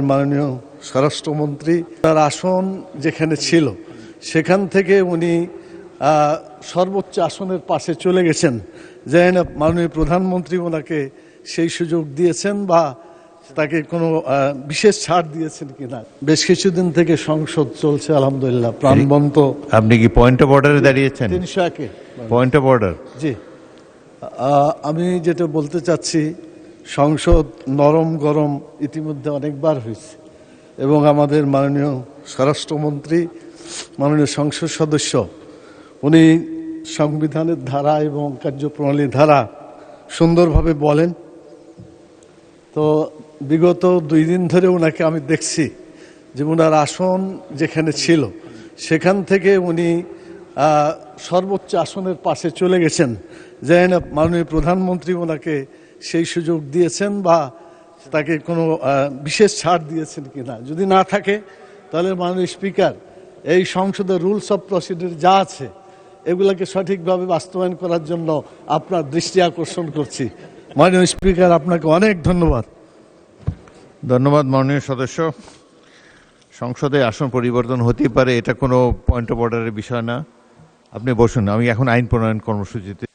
মাননীয় স্বরাষ্ট্রমন্ত্রী তার আসন যেখানে ছিল সেখান থেকে উনি সর্বোচ্চ আসনের পাশে চলে গেছেন। জানি না মাননীয় প্রধানমন্ত্রী ওনাকে সেই সুযোগ দিয়েছেন বা তাকে কোনো বিশেষ ছাড় দিয়েছেন কিনা। বেশ কিছুদিন থেকে সংসদ চলছে আলহামদুলিল্লাহ প্রাণবন্ত। আপনি কি পয়েন্ট অফ অর্ডারে দাঁড়িয়েছেন? 301-এ পয়েন্ট অফ অর্ডার। জি, আমি যেটা বলতে চাচ্ছি, সংসদ নরম গরম ইতিমধ্যে অনেকবার হয়েছে এবং আমাদের মাননীয় স্বরাষ্ট্রমন্ত্রী মাননীয় সংসদ সদস্য উনি সংবিধানের ধারা এবং কার্যপ্রণালীর ধারা সুন্দরভাবে বলেন। তো বিগত 2 দিন ধরে ওনাকে আমি দেখছি যে ওনার আসন যেখানে ছিল সেখান থেকে উনি সর্বোচ্চ আসনের পাশে চলে গেছেন। জানি না মাননীয় প্রধানমন্ত্রী ওনাকে সেই সুযোগ দিয়েছেন বা তাকে কোনো বিশেষ ছাড় দিয়েছেন কিনা। যদি না থাকে তাহলে মাননীয় স্পিকার এই সংসদের রুলস অফ প্রসিডিউর যা আছে এগুলোকে সঠিকভাবে বাস্তবায়ন করার জন্য আপনার দৃষ্টি আকর্ষণ করছি। মাননীয় স্পিকার, আপনাকে অনেক ধন্যবাদ। ধন্যবাদ মাননীয় সদস্য। সংসদে আসন পরিবর্তন হতেই পারে, এটা কোনো পয়েন্ট অফ অর্ডারের বিষয় না। আপনি বসুন, আমি এখন আইন প্রণয়ন কর্মসূচিতে